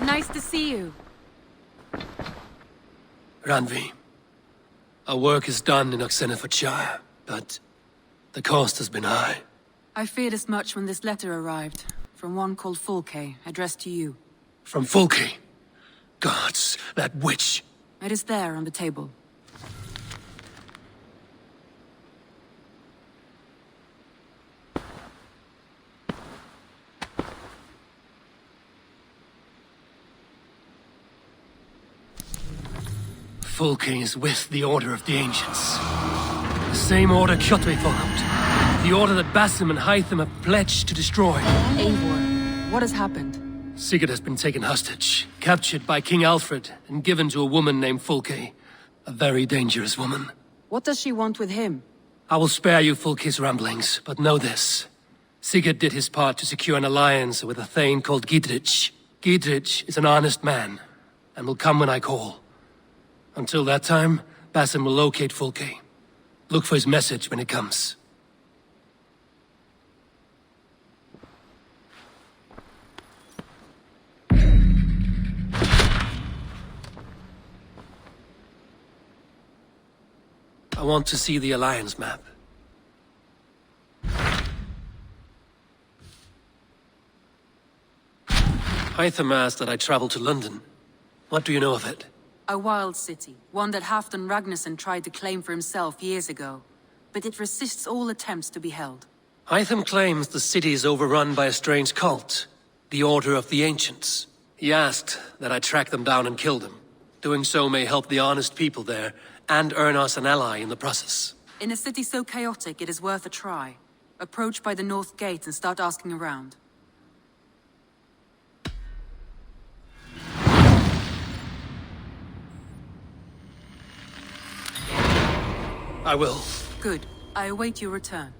Nice to see you. Randvi, our work is done in Oxenfordshire, but the cost has been high. I feared as much when this letter arrived, from one called Fulke, addressed to you. From Fulke? Gods, that witch! It is there on the table. Fulke is with the Order of the Ancients. The same order Kjotve followed. The order that Basim and Hytham have pledged to destroy. Eivor, what has happened? Sigurd has been taken hostage, captured by King Alfred, and given to a woman named Fulke. A very dangerous woman. What does she want with him? I will spare you Fulke's ramblings, but know this. Sigurd did his part to secure an alliance with a thane called Gidrich. Gidrich is an honest man, and will come when I call. Until that time, Basim will locate Fulke. Look for his message when it comes. I want to see the Alliance map. Hytham asked that I travel to London. What do you know of it? A wild city, one that Halfdan Ragnarsson tried to claim for himself years ago. But it resists all attempts to be held. Hytham claims the city is overrun by a strange cult, the Order of the Ancients. He asked that I track them down and kill them. Doing so may help the honest people there, and earn us an ally in the process. In a city so chaotic, it is worth a try. Approach by the North Gate and start asking around. I will. Good. I await your return.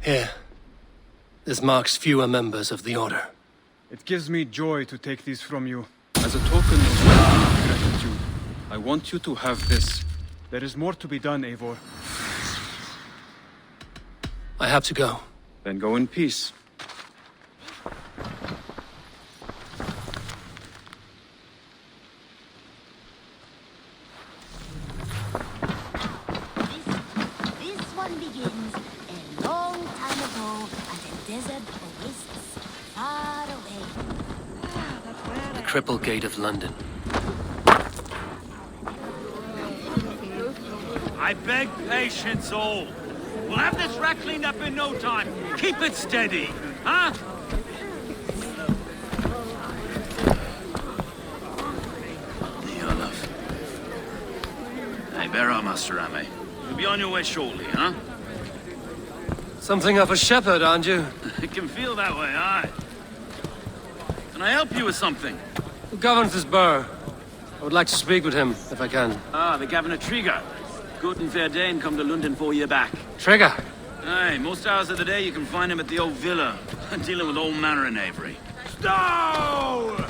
Here. This marks fewer members of the Order. It gives me joy to take these from you. As a token of my gratitude, I want you to have this. There is more to be done, Eivor. I have to go. Then go in peace. Triple Gate of London. I beg patience, all. We'll have this rat cleaned up in no time. Keep it steady, huh? Olaf. Hey, bear up, Master Ame. You'll be on your way shortly, huh? Something of a shepherd, aren't you? It can feel that way, aye. Can I help you with something? Who governs this burgh? I would like to speak with him, if I can. Ah, the Governor Tryggr. Good and fair Dane come to Lunden 4 years back. Tryggr? Aye, most hours of the day you can find him at the old villa, dealing with all manner of knavery. Stowe!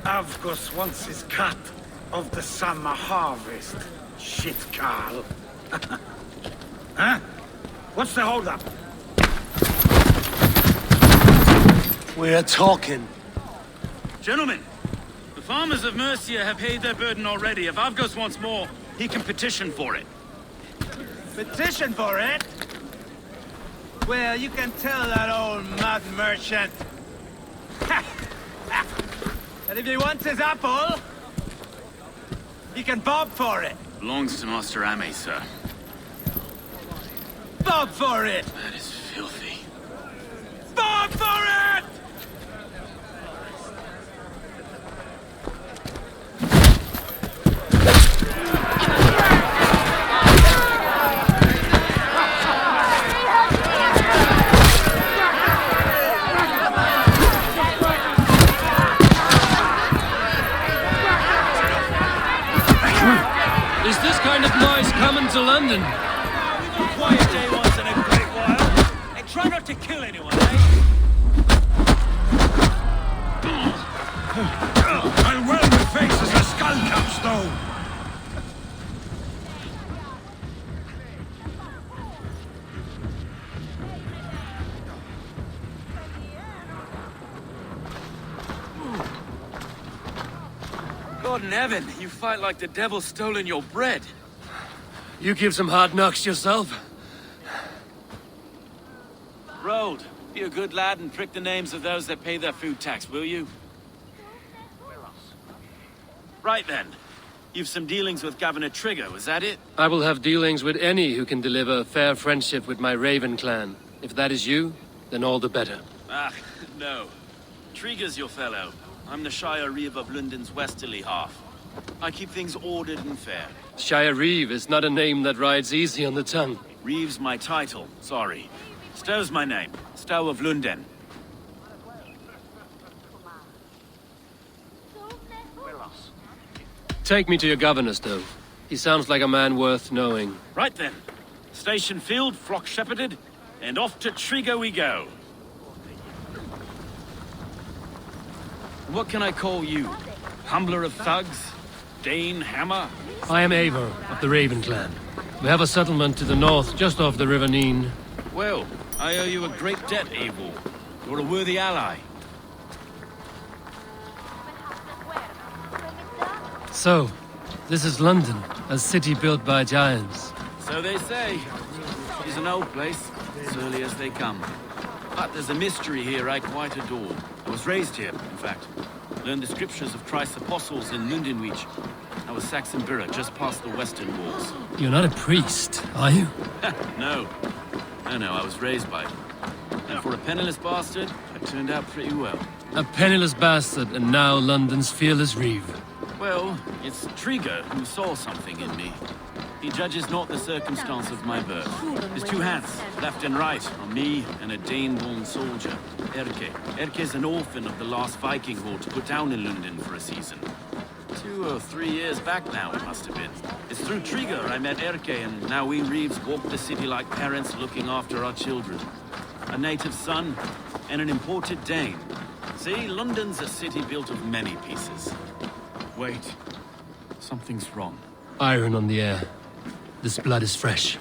Avgos wants his cut of the summer harvest. Shit, Carl. Huh? What's the holdup? We're talking. Gentlemen, the farmers of Mercia have paid their burden already. If Avgos wants more, he can petition for it. Petition for it? Well, you can tell that old mud merchant. And if he wants his apple, he can bob for it. Belongs to Master Ame, sir. Bob for it! That is filthy. Bob for it! to London. A quiet day once in a great while. And try not to kill anyone, eh? I'll weld the face as a skull cap, Stowe. God in heaven, you fight like the devil's stolen your bread. You give some hard knocks yourself. Road, be a good lad and prick the names of those that pay their food tax, will you? Right then. You've some dealings with Governor Tryggr, was that it? I will have dealings with any who can deliver fair friendship with my Raven clan. If that is you, then all the better. Ah, no. Tryggr's your fellow. I'm the Shire Reeve of Lunden's westerly half. I keep things ordered and fair. Shire Reeve is not a name that rides easy on the tongue. Reeve's my title, sorry. Stowe's my name. Stowe of Lunden. Take me to your governor, Stowe. He sounds like a man worth knowing. Right then. Station filled, flock shepherded, and off to Tryggr we go. What can I call you? Humbler of thugs? Dane Hammer? I am Eivor of the Raven clan. We have a settlement to the north, just off the River Nene. Well, I owe you a great debt, Eivor. You're a worthy ally. So, this is London, a city built by giants. So they say. It's an old place, as early as they come. But there's a mystery here I quite adore. I was raised here, in fact. Learned the scriptures of Christ's apostles in Lunden. I was Saxon Borough, just past the western walls. You're not a priest, are you? No. No, I was raised by it. And for a penniless bastard, I turned out pretty well. A penniless bastard, and now London's fearless reeve. Well, it's Tryggr who saw something in me. He judges not the circumstance of my birth. His two hands, left and right, on me and a Dane-born soldier, Erke. Erke's an orphan of the last Viking horde put down in Lunden for a season. 2 or 3 years back now, it must have been. It's through Tryggr I met Erke, and now we Reeves walk the city like parents looking after our children. A native son and an imported Dane. See, London's a city built of many pieces. Wait. Something's wrong. Iron on the air. This blood is fresh.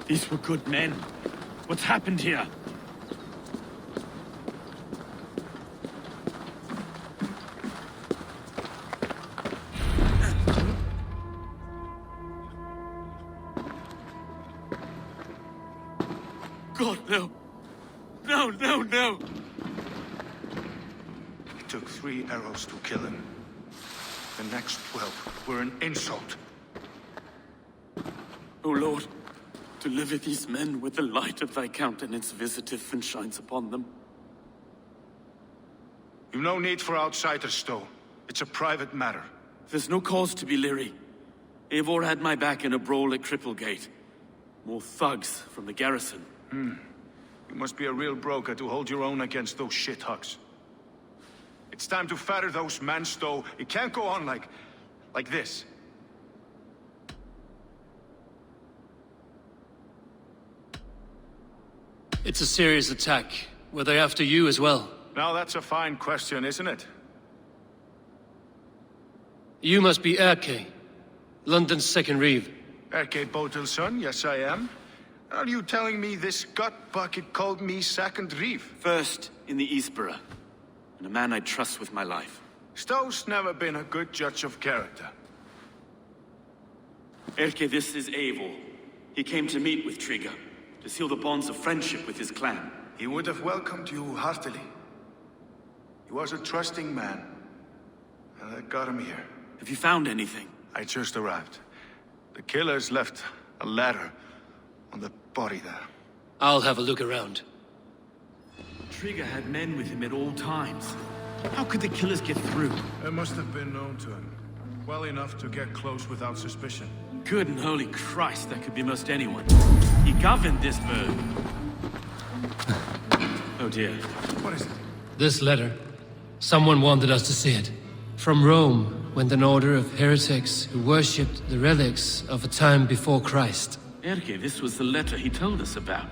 These were good men. What's happened here? God, no. No. It took 3 arrows to kill him. The next 12 were an insult. O Lord, deliver these men with the light of thy countenance visiteth and shines upon them. You've no need for outsiders, Stowe. It's a private matter. There's no cause to be leery. Eivor had my back in a brawl at Cripplegate. More thugs from the garrison. You must be a real broker to hold your own against those shithucks. It's time to fetter those men, Stowe. It can't go on like this. It's a serious attack. Were they after you as well? Now that's a fine question, isn't it? You must be Erke, London's second reeve. Erke Botel's son, yes I am. Are you telling me this gut bucket called me second reeve? First in the Eastborough, and a man I trust with my life. Stowe's never been a good judge of character. Erke, this is Eivor. He came to meet with Tryggr, to seal the bonds of friendship with his clan. He would have welcomed you heartily. He was a trusting man, and that got him here. Have you found anything? I just arrived. The killers left a letter on the body there. I'll have a look around. Tryggr had men with him at all times. How could the killers get through? It must have been known to him. Well enough to get close without suspicion. Good and holy Christ, that could be most anyone. He governed this burg. Oh dear. What is it? This letter. Someone wanted us to see it. From Rome went an order of heretics who worshipped the relics of a time before Christ. Erke, this was the letter he told us about.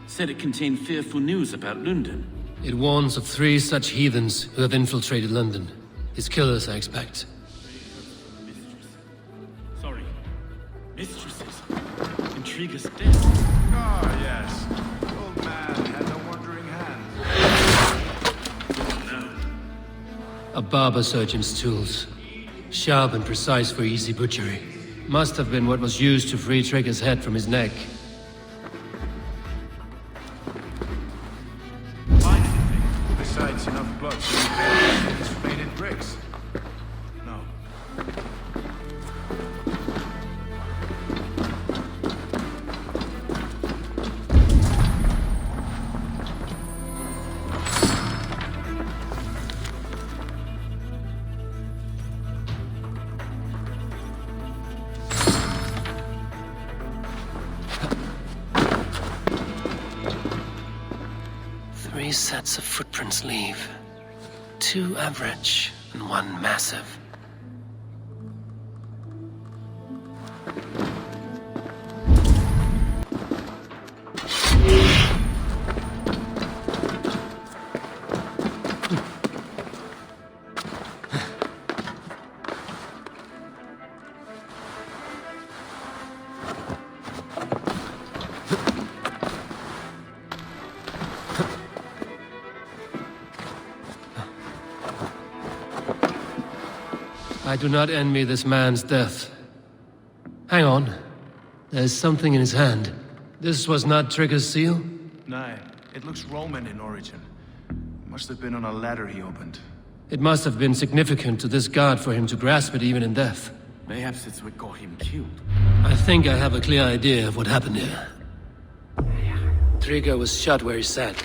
Said it contained fearful news about Lunden. It warns of 3 such heathens who have infiltrated London. His killers, I expect. Sorry. Mistresses. Intriguers dead. Ah, yes. The old man had a wandering hand. No. A barber surgeon's tools. Sharp and precise for easy butchery. Must have been what was used to free Trygg's head from his neck. Besides enough blood to repair his faded bricks. No. Three sets of footprints leave. 2 average and 1 massive. I do not envy this man's death. Hang on. There's something in his hand. This was not Trygg's seal? Nay, it looks Roman in origin. Must have been on a ladder he opened. It must have been significant to this god for him to grasp it even in death. Perhaps it's what got him killed. I think I have a clear idea of what happened here. Tryggr was shot where he sat.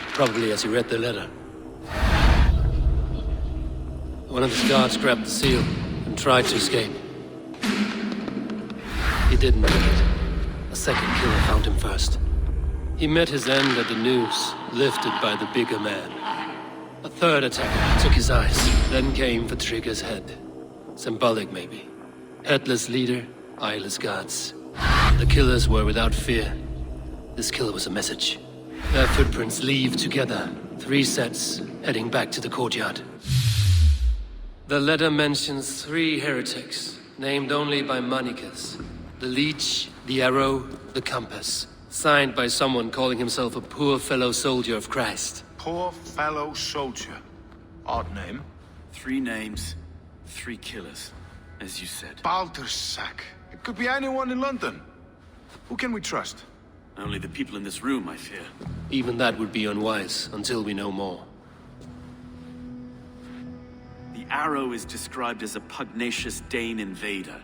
Probably as he read the letter. One of his guards grabbed the seal and tried to escape. He didn't make it. A second killer found him first. He met his end at the noose, lifted by the bigger man. A third attacker took his eyes, then came for Trygg's head. Symbolic, maybe. Headless leader, eyeless guards. The killers were without fear. This killer was a message. Their footprints leave together. 3 sets, heading back to the courtyard. The letter mentions 3 heretics, named only by Manicus. The Leech, the Arrow, the Compass. Signed by someone calling himself a poor fellow soldier of Christ. Poor fellow soldier. Odd name. 3 names, 3 killers, as you said. Baldersack. It could be anyone in London. Who can we trust? Only the people in this room, I fear. Even that would be unwise, until we know more. The Arrow is described as a pugnacious Dane invader.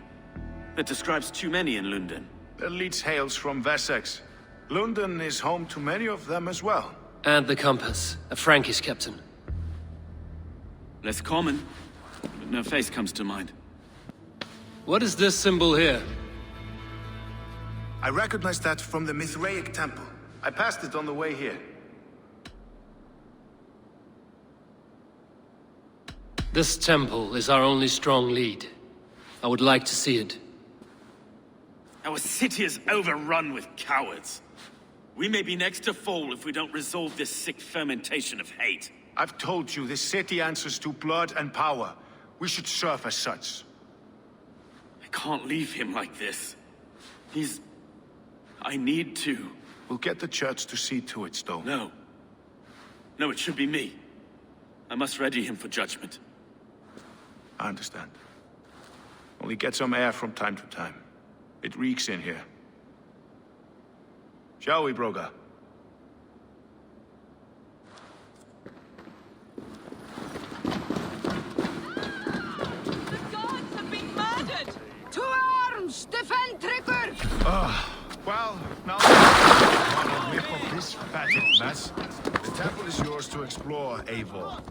That describes too many in Lunden. The Leech hails from Wessex. Lunden is home to many of them as well. And the Compass, a Frankish captain. Less common, but no face comes to mind. What is this symbol here? I recognize that from the Mithraic temple. I passed it on the way here. This temple is our only strong lead. I would like to see it. Our city is overrun with cowards. We may be next to fall if we don't resolve this sick fermentation of hate. I've told you, this city answers to blood and power. We should serve as such. I can't leave him like this. I need to. We'll get the church to see to it, Stowe. No. No, it should be me. I must ready him for judgment. I understand. Only get some air from time to time. It reeks in here. Shall we, Broga? The gods have been murdered! To arms! Defend Tryggr! Well, now whip of this fatted mess. The temple is yours to explore, Eivor.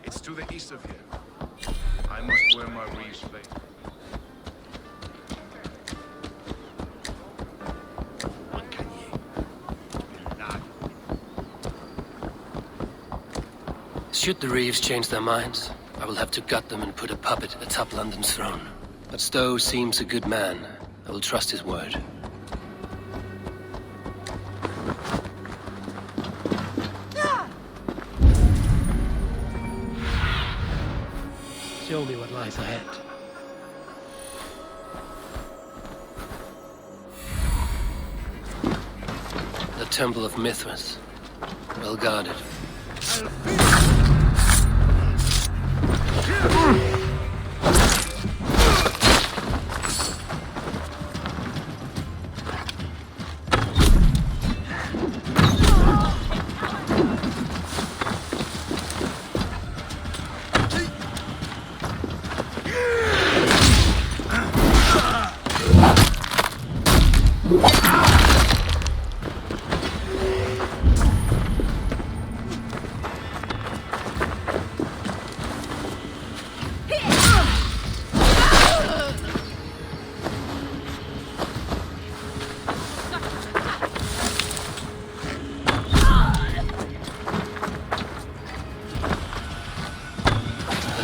It's to the east of here. I must wear my reeve's face. Should the Reeves change their minds, I will have to gut them and put a puppet atop London's throne. But Stowe seems a good man. I will trust his word. Show me what lies ahead. The Temple of Mithras. Well guarded.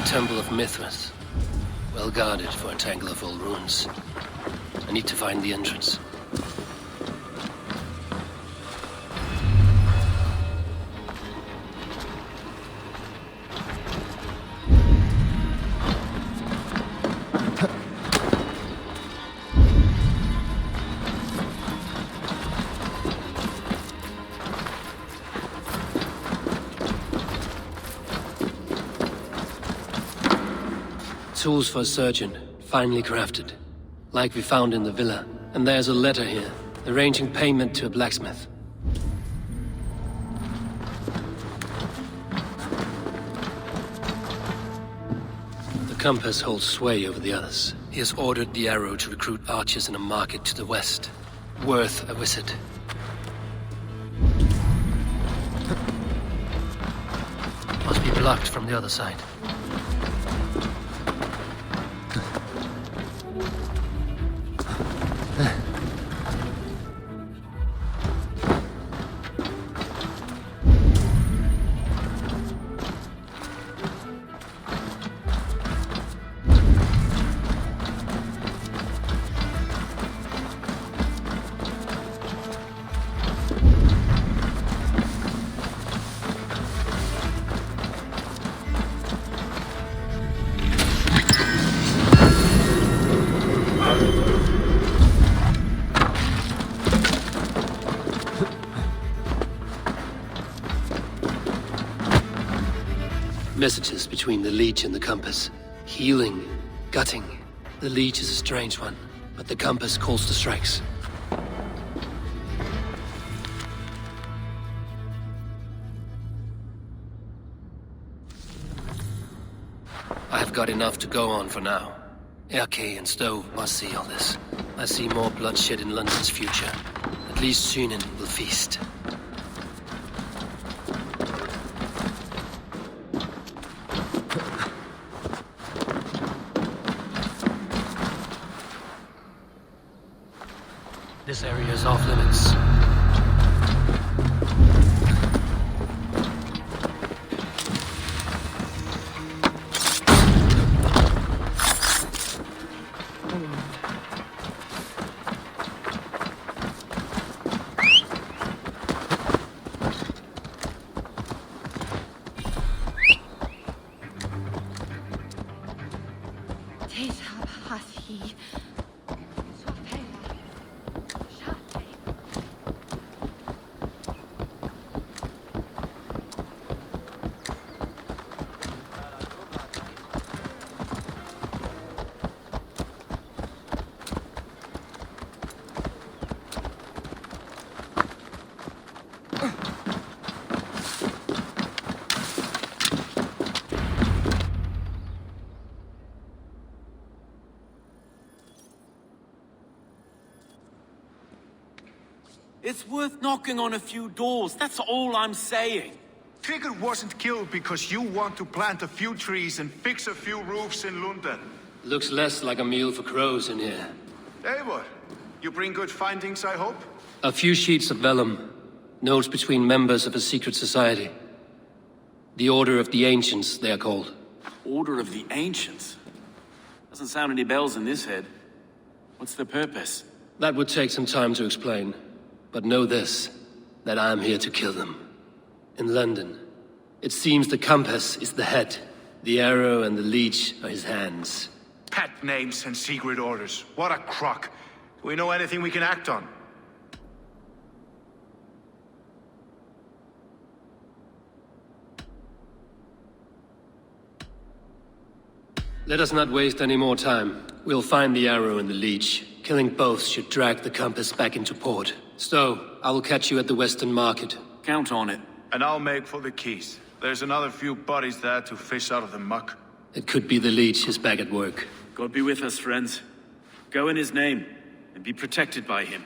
Temple of Mithras. Well guarded for a tangle of old ruins. I need to find the entrance. Tools for a surgeon, finely crafted. Like we found in the villa. And there's a letter here, arranging payment to a blacksmith. The compass holds sway over the others. He has ordered the arrow to recruit archers in a market to the west. Worth a visit. Must be blocked from the other side. Messages between the Leech and the Compass. Healing, gutting. The Leech is a strange one, but the Compass calls the strikes. I have got enough to go on for now. Erke and Stowe must see all this. I see more bloodshed in London's future. At least Synen will feast. This area is off limits. It's worth knocking on a few doors, that's all I'm saying. Tryggr wasn't killed because you want to plant a few trees and fix a few roofs in Lunden. Looks less like a meal for crows in here. Eivor, you bring good findings, I hope? A few sheets of vellum. Notes between members of a secret society. The Order of the Ancients, they are called. Order of the Ancients? Doesn't sound any bells in this head. What's the purpose? That would take some time to explain. But know this, that I am here to kill them. In London, it seems the Compass is the head. The arrow and the leech are his hands. Pat names and secret orders. What a crock. Do we know anything we can act on? Let us not waste any more time. We'll find the arrow and the leech. Killing both should drag the compass back into port. Stowe, I will catch you at the Western Market. Count on it. And I'll make for the keys. There's another few bodies there to fish out of the muck. It could be the leech is back at work. God be with us, friends. Go in his name, and be protected by him.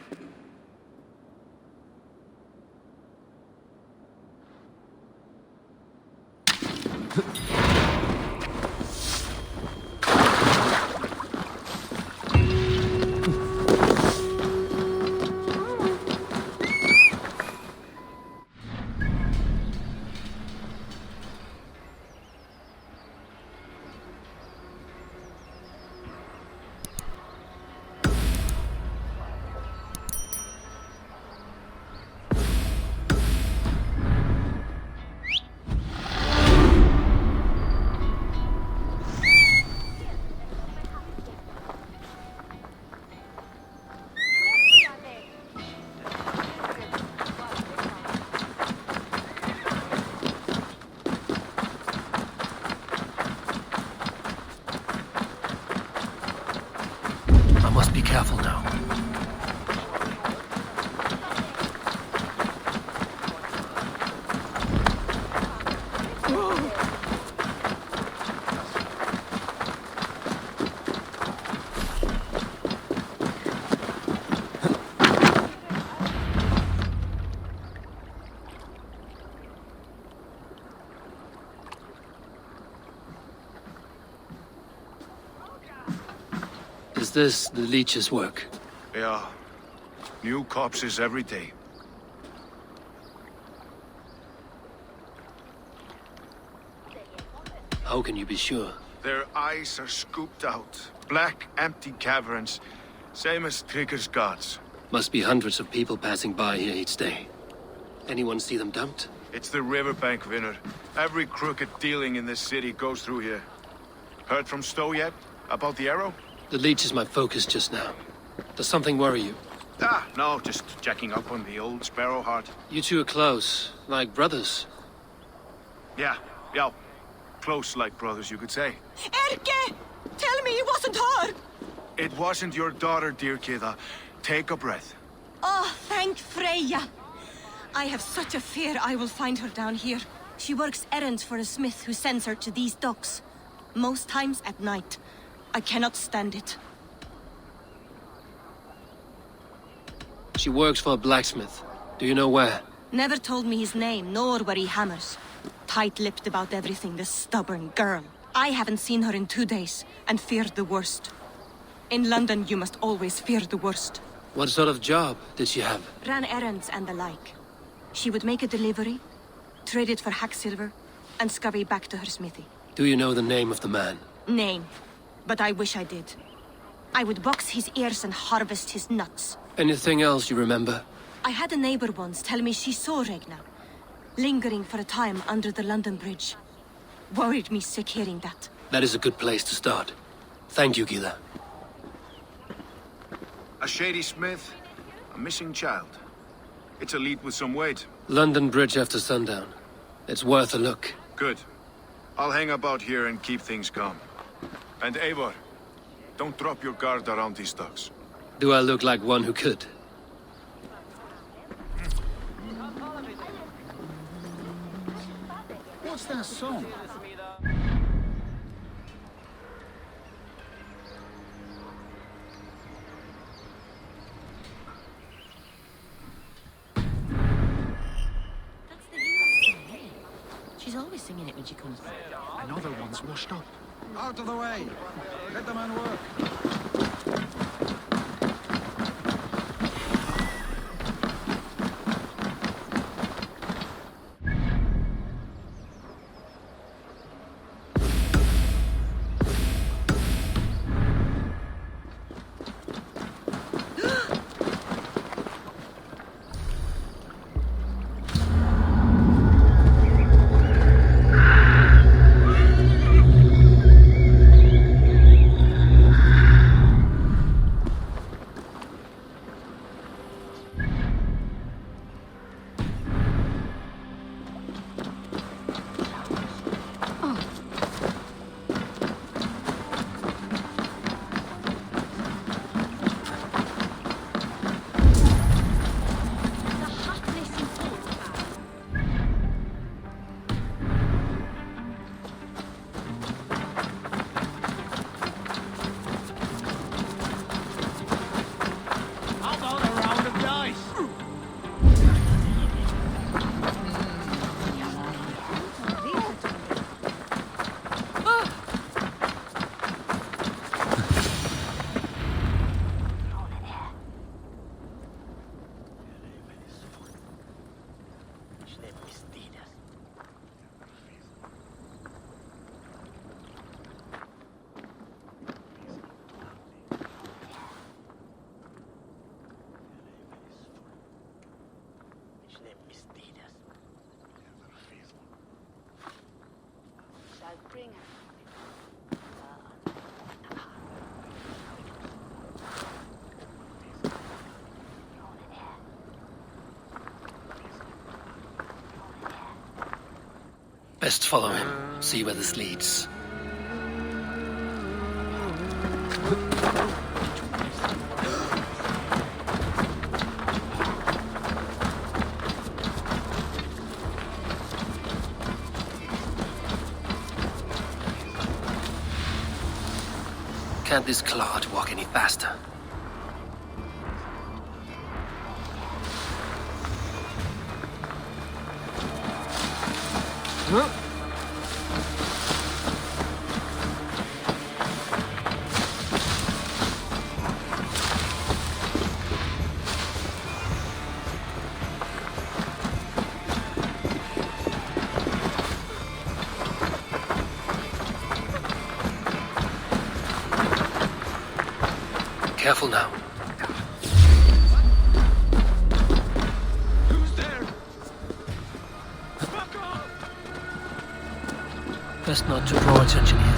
Be careful now. Is this the leech's work? Yeah. New corpses every day. How can you be sure? Their eyes are scooped out. Black, empty caverns. Same as Tryggr's gods. Must be hundreds of people passing by here each day. Anyone see them dumped? It's the riverbank, Vinner. Every crooked dealing in this city goes through here. Heard from Stowe yet? About the arrow? The leech is my focus just now. Does something worry you? Ah, no, just checking up on the old sparrow heart. You two are close, like brothers. Yeah. Close like brothers, you could say. Erke! Tell me it wasn't her! It wasn't your daughter, dear Kida. Take a breath. Oh, thank Freya. I have such a fear I will find her down here. She works errands for a smith who sends her to these docks. Most times at night. I cannot stand it. She works for a blacksmith. Do you know where? Never told me his name, nor where he hammers. Tight-lipped about everything, this stubborn girl. I haven't seen her in 2 days, and feared the worst. In London, you must always fear the worst. What sort of job did she have? Ran errands and the like. She would make a delivery, trade it for hack silver, and scurry back to her smithy. Do you know the name of the man? Name. But I wish I did. I would box his ears and harvest his nuts. Anything else you remember? I had a neighbor once tell me she saw Ragnar, lingering for a time under the London Bridge. Worried me sick hearing that. That is a good place to start. Thank you, Gila. A shady smith, a missing child. It's a lead with some weight. London Bridge after sundown. It's worth a look. Good. I'll hang about here and keep things calm. And Eivor, don't drop your guard around these docks. Do I look like one who could? What's that song? That's the Eivor song, eh? She's always singing it when she comes back. Another one's washed up. Out of the way! Let the man work. Best follow him, see where this leads. Can't this clod walk any faster? Huh? Careful now. Who's there? Fuck off! Best not to draw attention here.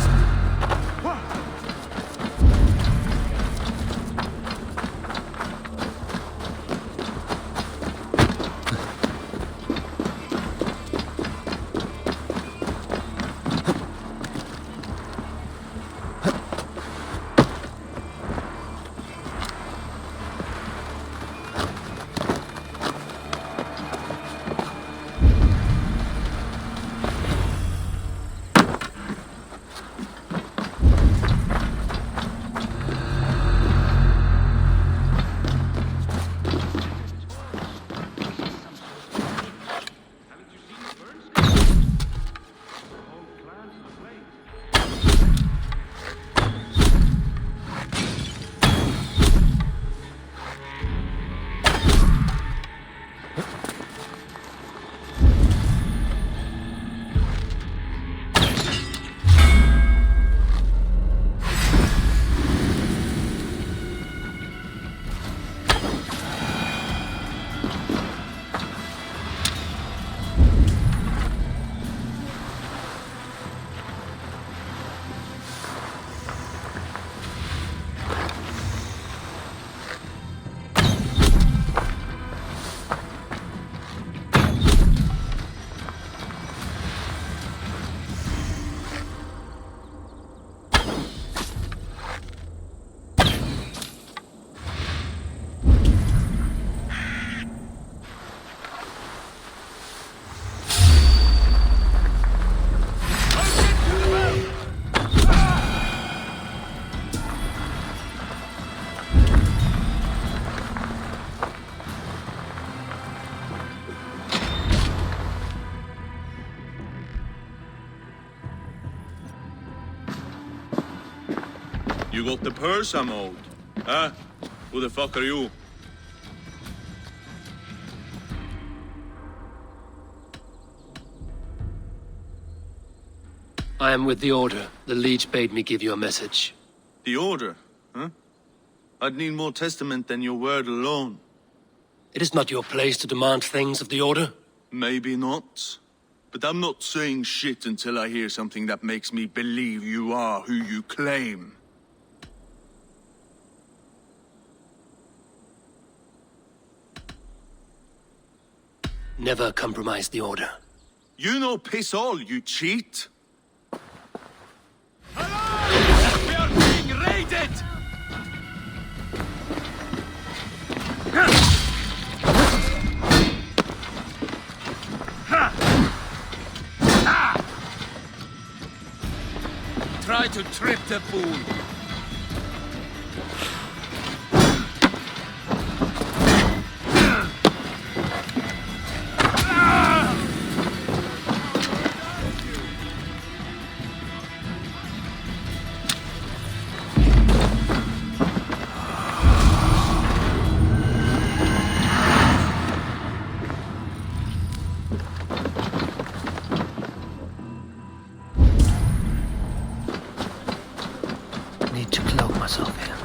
You got the purse I'm owed? Huh? Who the fuck are you? I am with the Order. The Leech bade me give you a message. The Order? Huh? I'd need more testament than your word alone. It is not your place to demand things of the Order. Maybe not. But I'm not saying shit until I hear something that makes me believe you are who you claim. Never compromise the Order. You know piss all, you cheat! We are being raided! Try to trip the fool. Need to cloak myself here.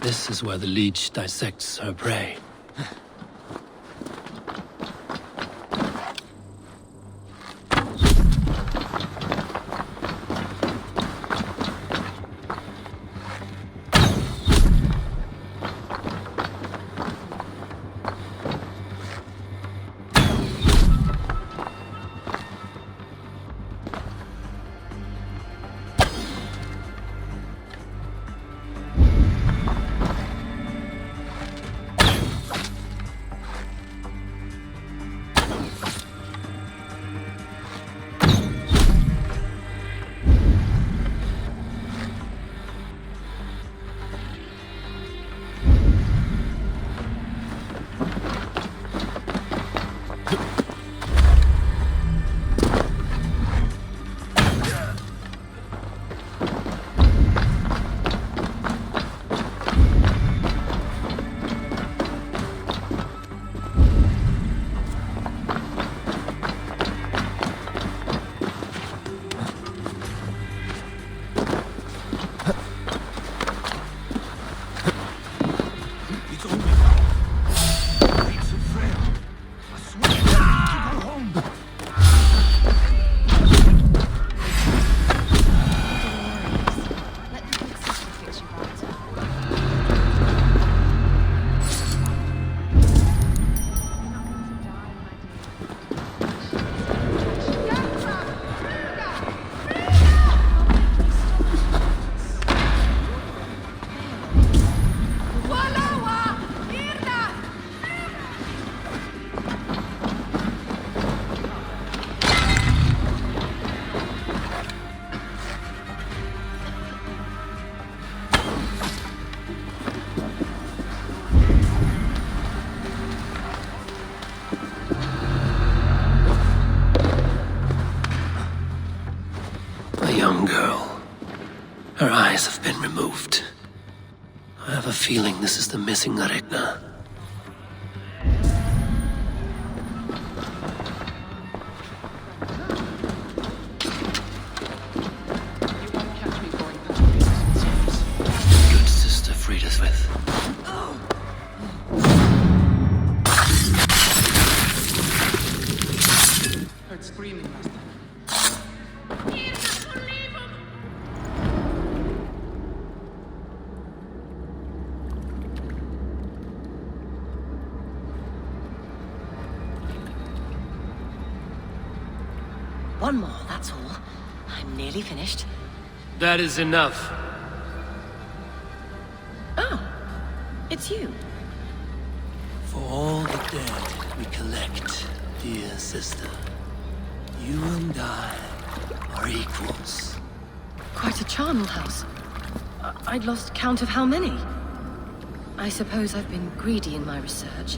This is where the leech dissects her prey. Young girl. Her eyes have been removed. I have a feeling this is the missing Ragnar. Good sister freed us with. Heard screaming last time. One more, that's all. I'm nearly finished. That is enough. Oh, it's you. For all the dead we collect, dear sister, you and I are equals. Quite a charnel house. I'd lost count of how many. I suppose I've been greedy in my research,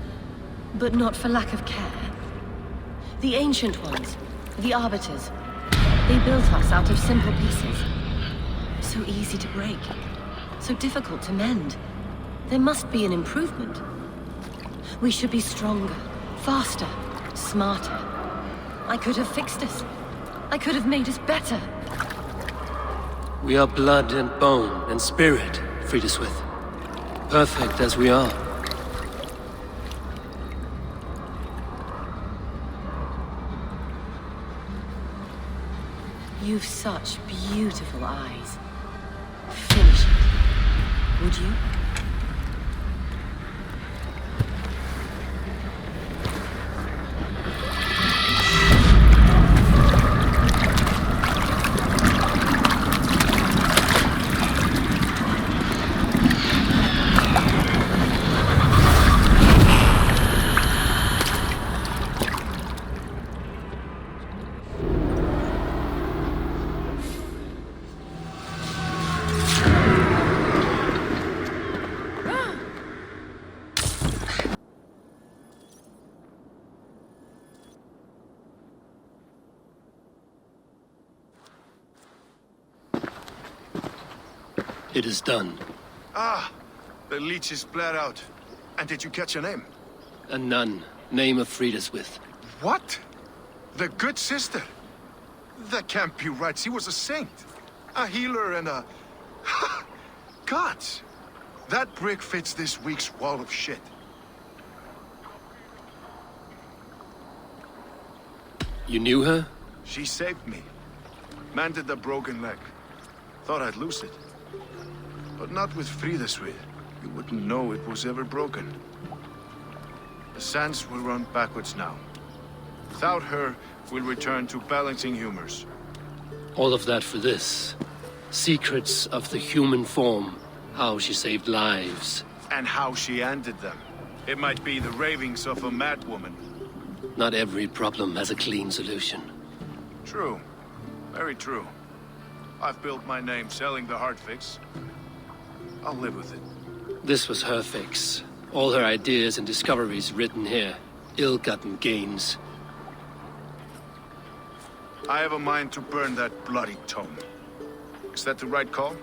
but not for lack of care. The ancient ones, the arbiters, they built us out of simple pieces. So easy to break, so difficult to mend. There must be an improvement. We should be stronger, faster, smarter. I could have fixed us. I could have made us better. We are blood and bone and spirit, freed us with. Perfect as we are. You've such beautiful eyes. Finish it, would you? It is done. Ah, the leech is bled out. And did you catch a name? A nun, name of Frideswith. What? The good sister? That can't be right. She was a saint. A healer and a... Gods! That brick fits this week's wall of shit. You knew her? She saved me. Mended the broken leg. Thought I'd lose it. But not with Frideswith. You wouldn't know it was ever broken. The sands will run backwards now. Without her, we'll return to balancing humors. All of that for this. Secrets of the human form. How she saved lives. And how she ended them. It might be the ravings of a madwoman. Not every problem has a clean solution. True. Very true. I've built my name selling the hard fix. I'll live with it. This was her fix. All her ideas and discoveries written here. Ill-gotten gains. I have a mind to burn that bloody tome. Is that the right call?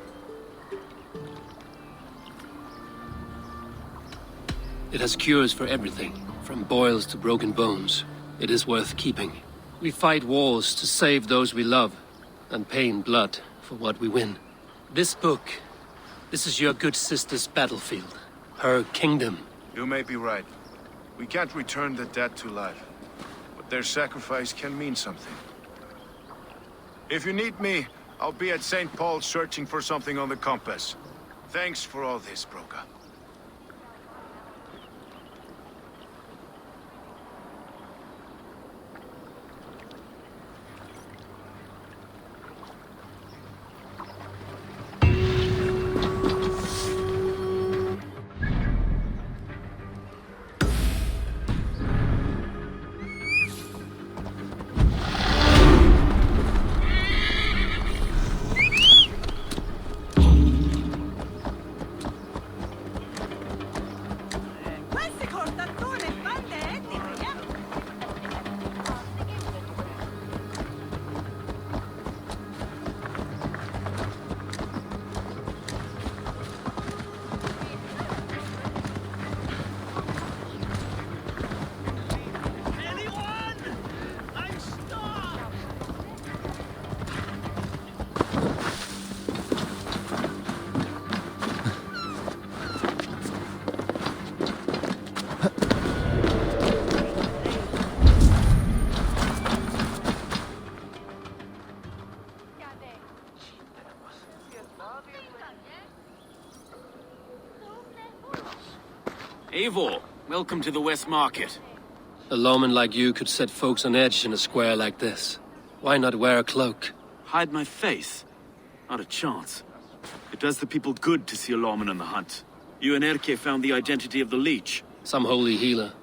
It has cures for everything, from boils to broken bones. It is worth keeping. We fight wars to save those we love, and pay in blood for what we win. This book, this is your good sister's battlefield. Her kingdom. You may be right. We can't return the dead to life. But their sacrifice can mean something. If you need me, I'll be at St. Paul's searching for something on the compass. Thanks for all this, Broka. Eivor, welcome to the West Market. A lawman like you could set folks on edge in a square like this. Why not wear a cloak? Hide my face? Not a chance. It does the people good to see a lawman on the hunt. You and Erke found the identity of the leech. Some holy healer.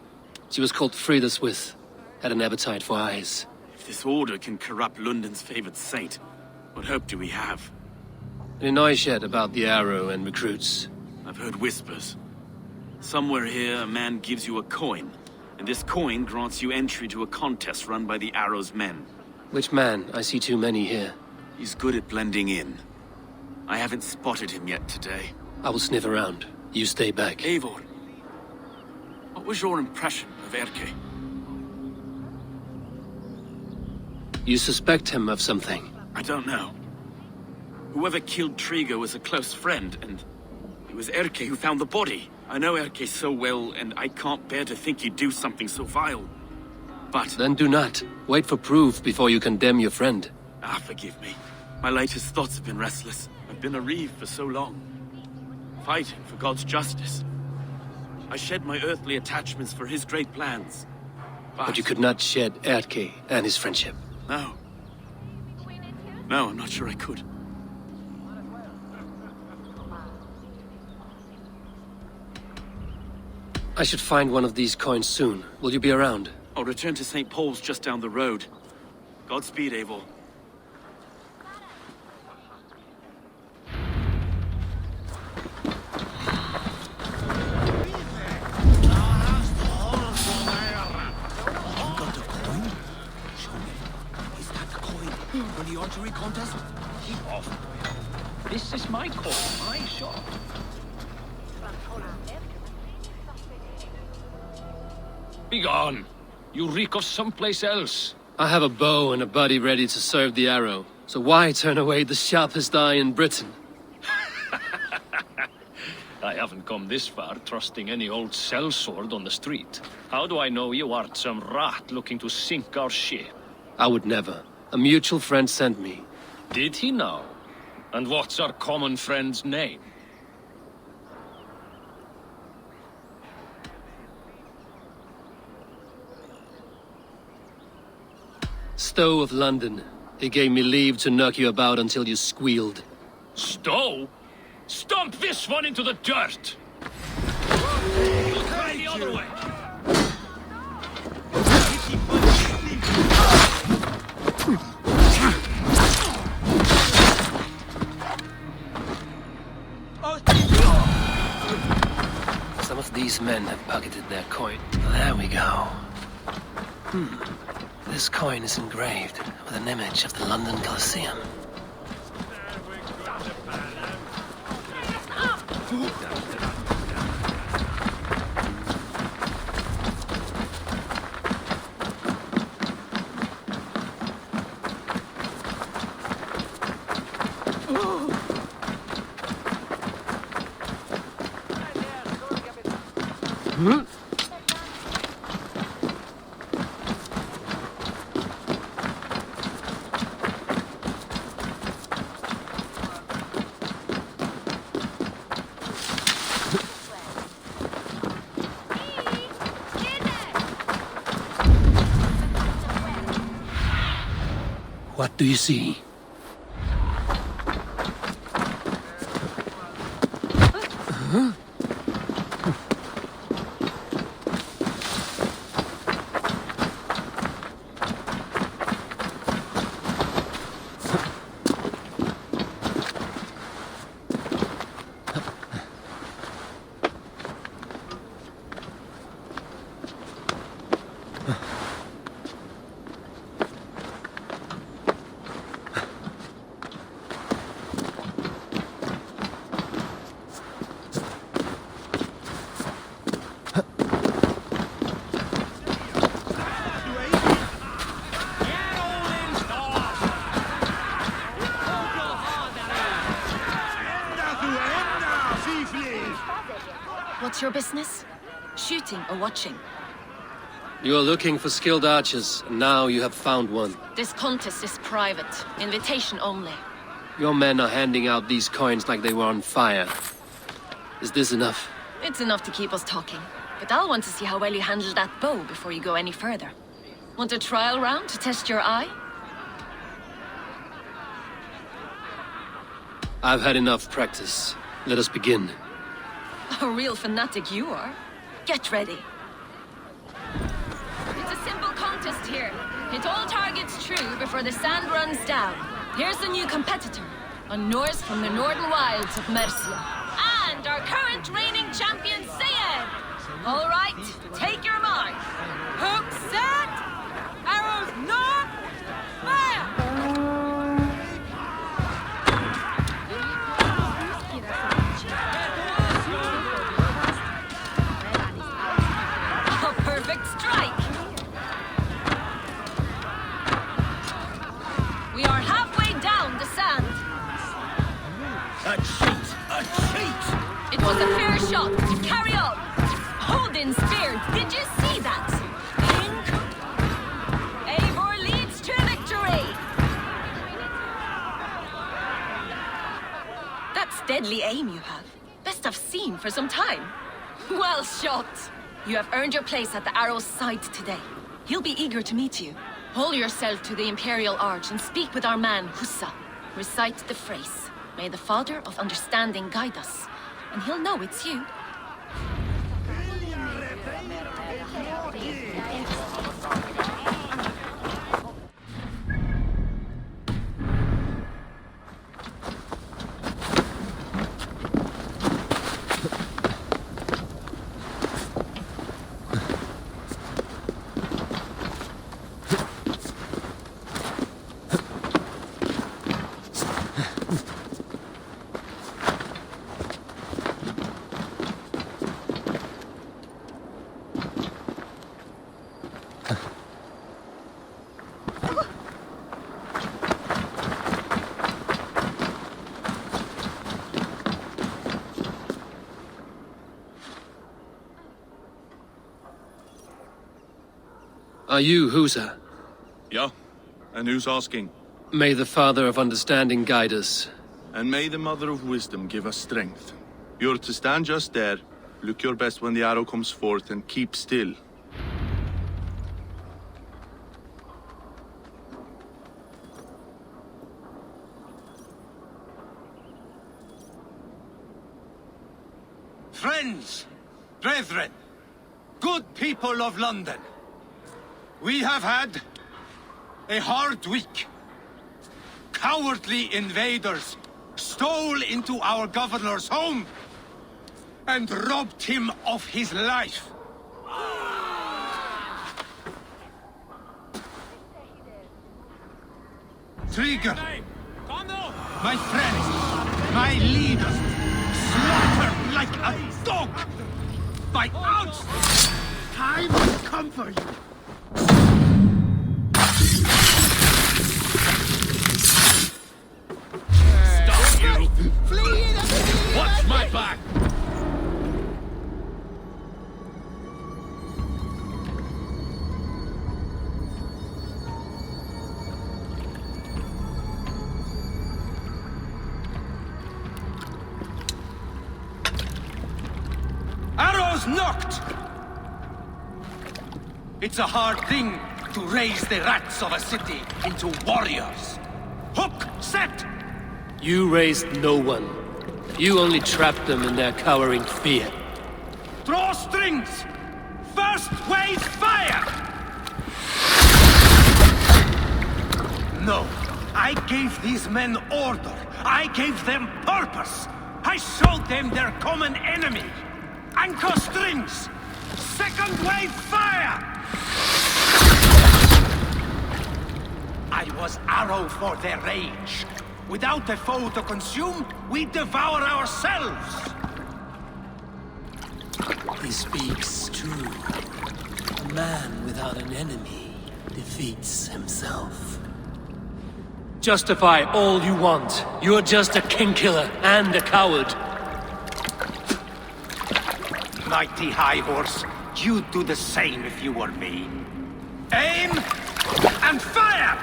She was called Frideswith. Had an appetite for eyes. If this order can corrupt Lunden's favored saint, what hope do we have? Any noise yet about the arrow and recruits? I've heard whispers. Somewhere here, a man gives you a coin, and this coin grants you entry to a contest run by the Arrow's men. Which man? I see too many here. He's good at blending in. I haven't spotted him yet today. I will sniff around. You stay back. Eivor, what was your impression of Erke? You suspect him of something? I don't know. Whoever killed Tryggr was a close friend, and it was Erke who found the body. I know Erke so well, and I can't bear to think he'd do something so vile. But... Then do not. Wait for proof before you condemn your friend. Forgive me. My latest thoughts have been restless. I've been a reeve for so long. Fighting for God's justice. I shed my earthly attachments for his great plans. But you could not shed Erke and his friendship. No. No, I'm not sure I could. I should find one of these coins soon. Will you be around? I'll return to St. Paul's just down the road. Godspeed, Eivor. From the archery contest? Keep off. This is my call, my shop. Begone! You reek of someplace else. I have a bow and a buddy ready to serve the arrow. So why turn away the sharpest eye in Britain? I haven't come this far trusting any old sellsword on the street. How do I know you aren't some rat looking to sink our ship? I would never. A mutual friend sent me. Did he now? And what's our common friend's name? Stowe of London. He gave me leave to knock you about until you squealed. Stowe? Stomp this one into the dirt! We'll try the other way! Some of these men have pocketed their coin. There we go. This coin is engraved with an image of the London Colosseum. What do you see? What's your business? Shooting or watching? You are looking for skilled archers, and now you have found one. This contest is private. Invitation only. Your men are handing out these coins like they were on fire. Is this enough? It's enough to keep us talking. But I'll want to see how well you handle that bow before you go any further. Want a trial round to test your eye? I've had enough practice. Let us begin. A real fanatic you are. Get ready. It's a simple contest here. Hit all targets true before the sand runs down. Here's the new competitor. A Norse from the northern wilds of Mercia. And our current reigning champion, Sigurd. All right, take your mark. Hook set. Arrows not. Fire! A perfect strike. We are halfway down the sand. A cheat! A cheat! It was a fair shot. Carry on. Odin speared. Did you see that? Eivor leads to victory. That's deadly aim you have. Best I've seen for some time. Well shot. You have earned your place at the arrow's side today. He'll be eager to meet you. Hold yourself to the Imperial Arch and speak with our man, Hussa. Recite the phrase. May the Father of Understanding guide us. And he'll know it's you. Are you Husa? Yeah. And who's asking? May the Father of Understanding guide us. And may the Mother of Wisdom give us strength. You're to stand just there, look your best when the arrow comes forth, and keep still. Friends, brethren, good people of London, we have had a hard week. Cowardly invaders stole into our governor's home and robbed him of his life. Tryggr, my friend, my leader, slaughtered like a dog! By ounce! Time has come for you! Stop, you! Watch my back! Arrows knocked! It's a hard thing to raise the rats of a city into warriors. Hook, set! You raised no one. You only trapped them in their cowering fear. Draw strings! First wave fire! No, I gave these men order. I gave them purpose. I showed them their common enemy. Anchor strings! Second wave fire! I was arrow for their rage. Without a foe to consume, we devour ourselves! He speaks true. A man without an enemy defeats himself. Justify all you want. You're just a king-killer and a coward. Mighty High Horse, you'd do the same if you were me. Aim and fire!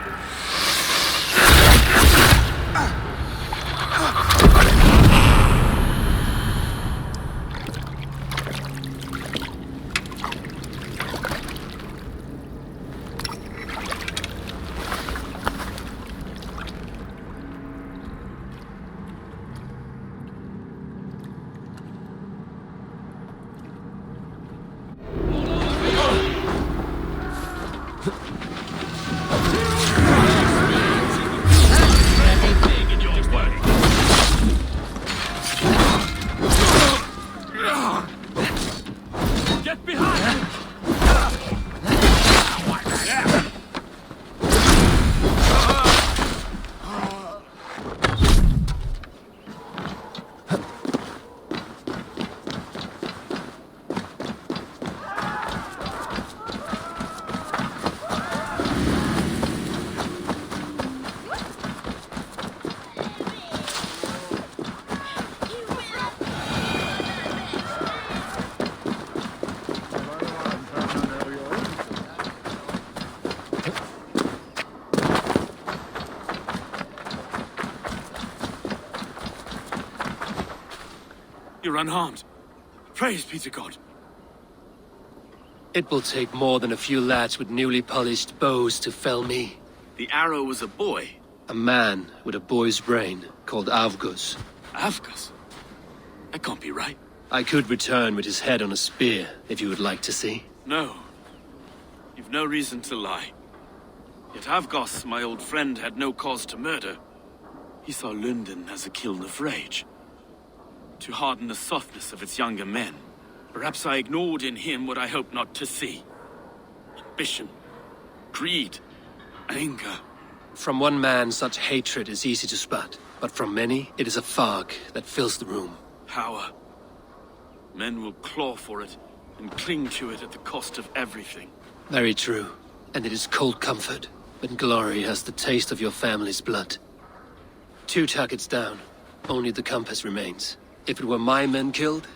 You're unharmed. Praise be to God. It will take more than a few lads with newly polished bows to fell me. The arrow was a boy. A man with a boy's brain, called Avgus. Avgus? That can't be right. I could return with his head on a spear, if you would like to see. No. You've no reason to lie. Yet Avgus, my old friend, had no cause to murder. He saw Lunden as a kiln of rage. To harden the softness of its younger men. Perhaps I ignored in him what I hoped not to see. Ambition, greed, anger. From one man, such hatred is easy to spot, but from many, it is a fog that fills the room. Power. Men will claw for it, and cling to it at the cost of everything. Very true. And it is cold comfort, when glory has the taste of your family's blood. 2 targets down. Only the compass remains. If it were my men killed,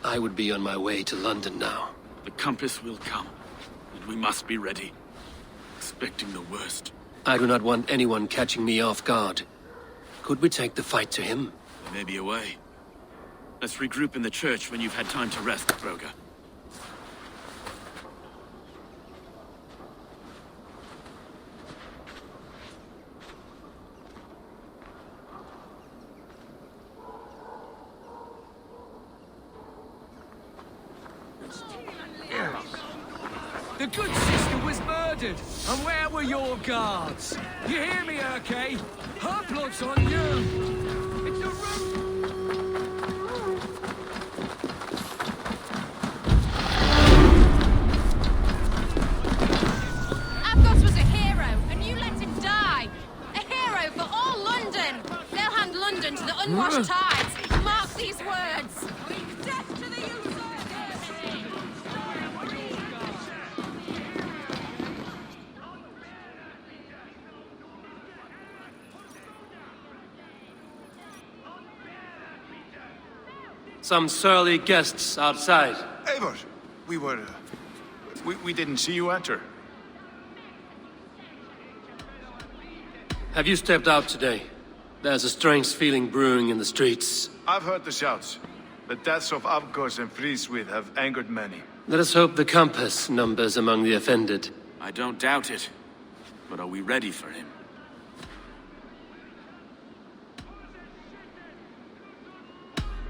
I would be on my way to London now. The compass will come, and we must be ready. expecting the worst. I do not want anyone catching me off guard. Could we take the fight to him? There may be a way. Let's regroup in the church when you've had time to rest, Broga. The good sister was murdered, and where were your guards? You hear me, Erke? Her blood's on you! It's a Abgos was a hero, and you let him die! A hero for all London! They'll hand London to the unwashed tides! Mark these words! Death to the usurper! Some surly guests outside. Eivor, we didn't see you enter. Have you stepped out today? There's a strange feeling brewing in the streets. I've heard the shouts. The deaths of Abgos and Friswith have angered many. Let us hope the Compass numbers among the offended. I don't doubt it. But are we ready for him?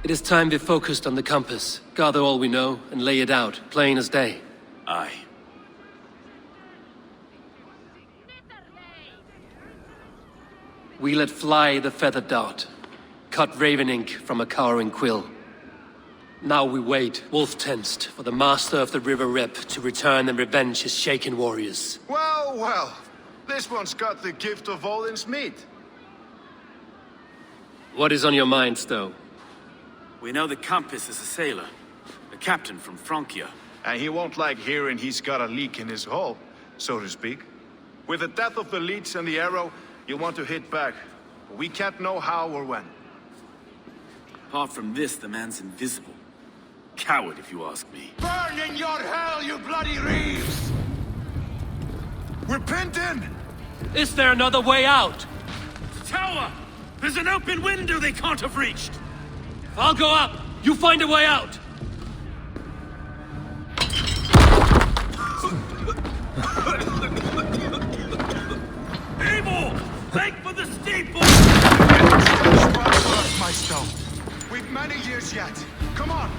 It is time we focused on the Compass, gather all we know, and lay it out, plain as day. Aye. We let fly the feathered dart, cut raven ink from a cowering quill. Now we wait, wolf-tensed, for the master of the River Rep to return and revenge his shaken warriors. Well, well. This one's got the gift of Odin's meat. What is on your mind, Stowe? We know the Compass is a sailor. A captain from Francia. And he won't like hearing he's got a leak in his hull, so to speak. With the death of the Leech and the arrow, you'll want to hit back. But we can't know how or when. Apart from this, the man's invisible. Coward, if you ask me. Burn in your hell, you bloody reeves! We're pinned in! Is there another way out? Tower! There's an open window they can't have reached! I'll go up! You find a way out! Eivor! Make for the steeple! My stone. We've many years yet. Come on!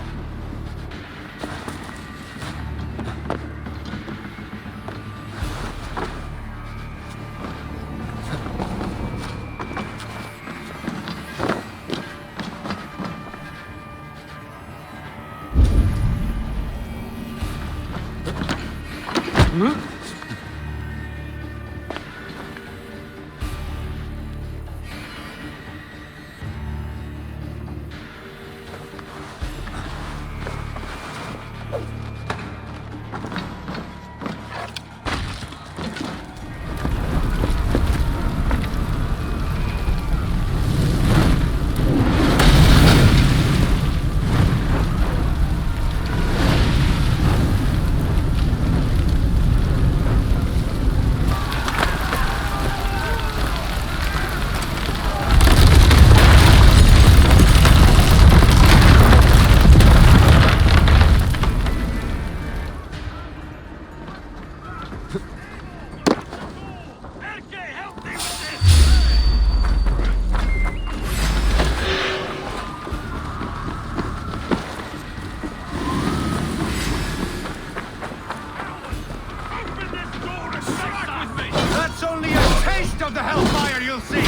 Of the hellfire you'll see!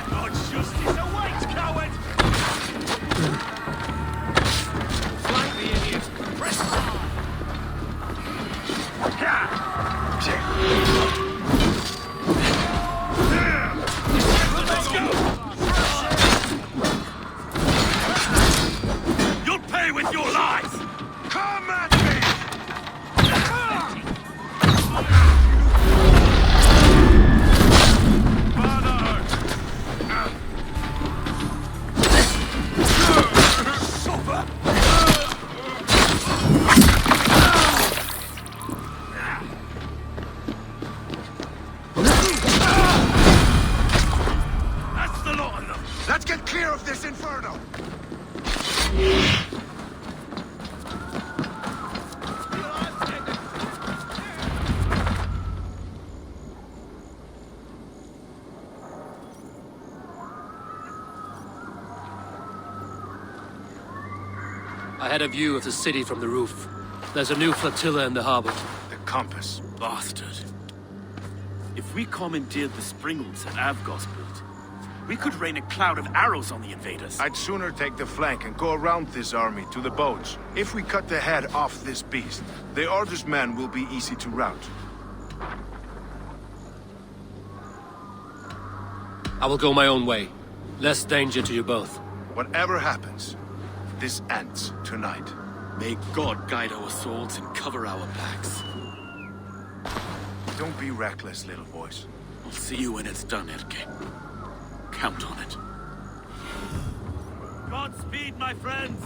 God's justice awaits, coward! Flank the idiot! Press on! Let's go! You'll pay with your lives! Come at me! I had a view of the city from the roof. There's a new flotilla in the harbor. The compass. Bastard. If we commandeered the springles at Avgosport, we could rain a cloud of arrows on the invaders. I'd sooner take the flank and go around this army to the boats. If we cut the head off this beast, the Order's men will be easy to rout. I will go my own way. Less danger to you both. Whatever happens, this ends tonight. May God guide our swords and cover our backs. Don't be reckless, little boys. I'll see you when it's done, Erke. Count on it. Godspeed, my friends!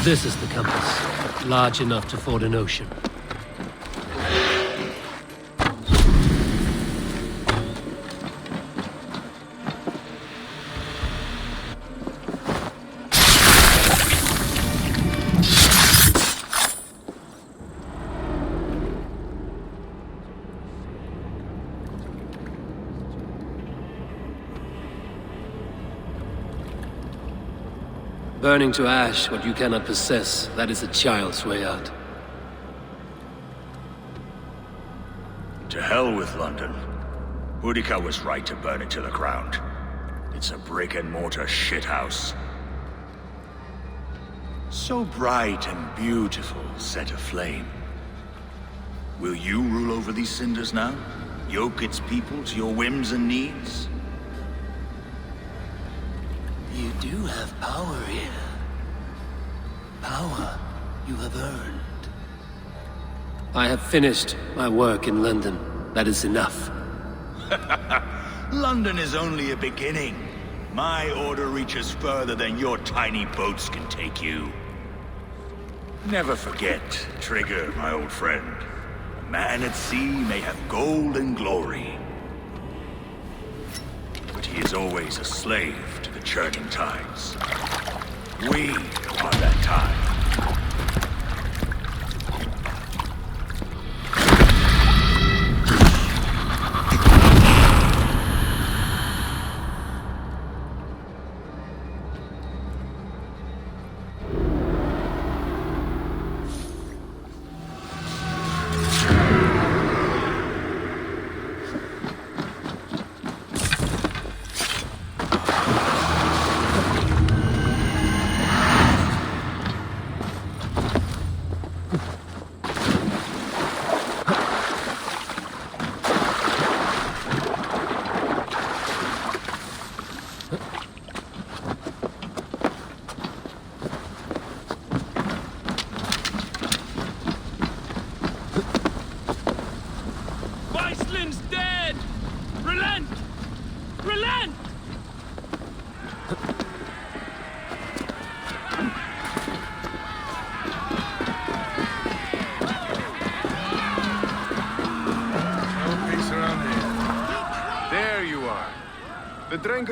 This is the compass, large enough to ford an ocean. Burning to ash what you cannot possess, that is a child's way out. To hell with London. Boudica was right to burn it to the ground. It's a brick-and-mortar shithouse. So bright and beautiful, set aflame. Will you rule over these cinders now? Yoke its people to your whims and needs? You do have power here. Power you have earned. I have finished my work in London. That is enough. London is only a beginning. My order reaches further than your tiny boats can take you. Never forget, Tryggr, my old friend. A man at sea may have gold and glory, but he is always a slave to the churning tides. We are that tide.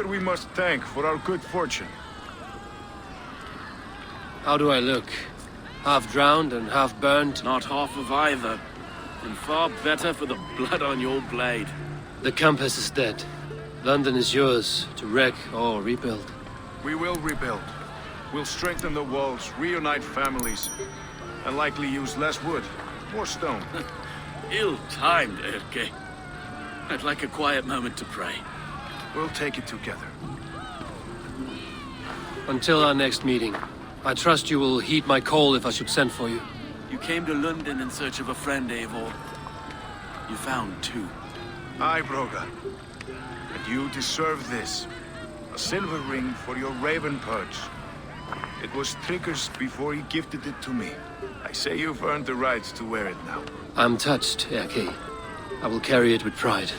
We must thank for our good fortune. How do I look? Half drowned and half burned? Not half of either. And far better for the blood on your blade. The compass is dead. London is yours, to wreck or rebuild. We will rebuild. We'll strengthen the walls, reunite families, and likely use less wood, more stone. Ill-timed, Erke. I'd like a quiet moment to pray. We'll take it together. Until our next meeting, I trust you will heed my call if I should send for you. You came to Lunden in search of a friend, Eivor. You found two. Aye, Broga. And you deserve this. A silver ring for your raven perch. It was Tryggr's before he gifted it to me. I say you've earned the right to wear it now. I'm touched, Erke. I will carry it with pride.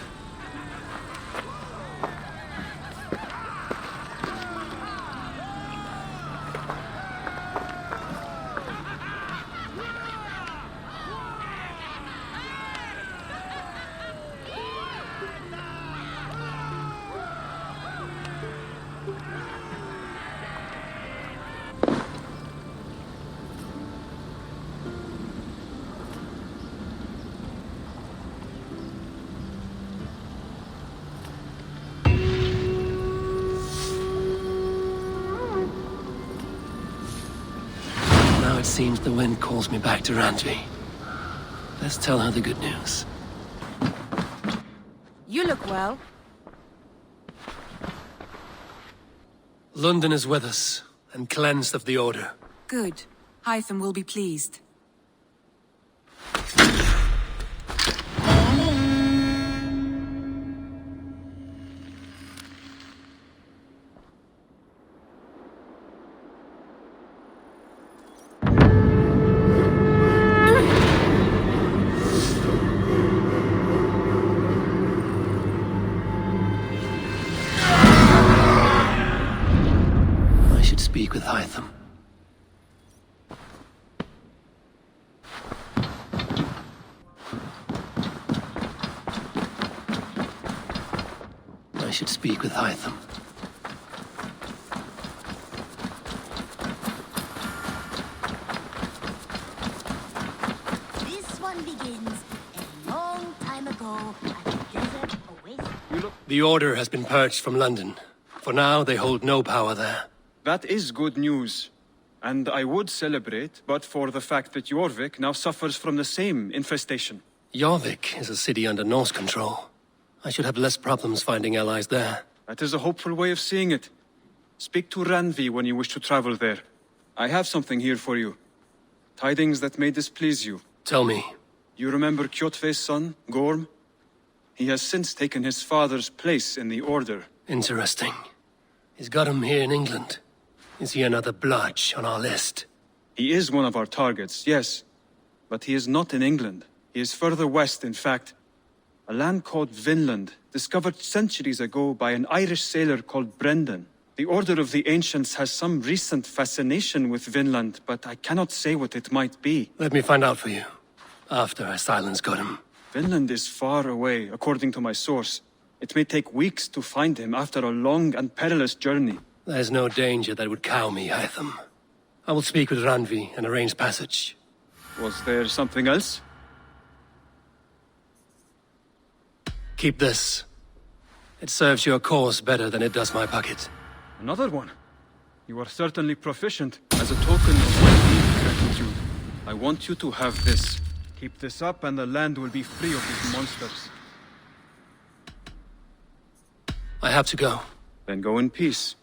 It seems the wind calls me back to Randvi. Let's tell her the good news. You look well. London is with us, and cleansed of the Order. Good. Hytham will be pleased. Speak with Hytham. I should speak with Hytham. This one begins a long time ago at the desert oasis. The Order has been purged from London. For now, they hold no power there. That is good news. And I would celebrate, but for the fact that Jorvik now suffers from the same infestation. Jorvik is a city under Norse control. I should have less problems finding allies there. That is a hopeful way of seeing it. Speak to Randvi when you wish to travel there. I have something here for you. Tidings that may displease you. Tell me. You remember Kjotve's son, Gorm? He has since taken his father's place in the Order. Interesting. He's got him here in England. Is he another blotch on our list? He is one of our targets, yes. But he is not in England. He is further west, in fact. A land called Vinland, discovered centuries ago by an Irish sailor called Brendan. The Order of the Ancients has some recent fascination with Vinland, but I cannot say what it might be. Let me find out for you, after I silence Godham. Vinland is far away, according to my source. It may take weeks to find him after a long and perilous journey. There's no danger that would cow me, Hytham. I will speak with Randvi and arrange passage. Was there something else? Keep this. It serves your cause better than it does my pocket. Another one? You are certainly proficient. As a token of my deep gratitude, I want you to have this. Keep this up and the land will be free of these monsters. I have to go. Then go in peace.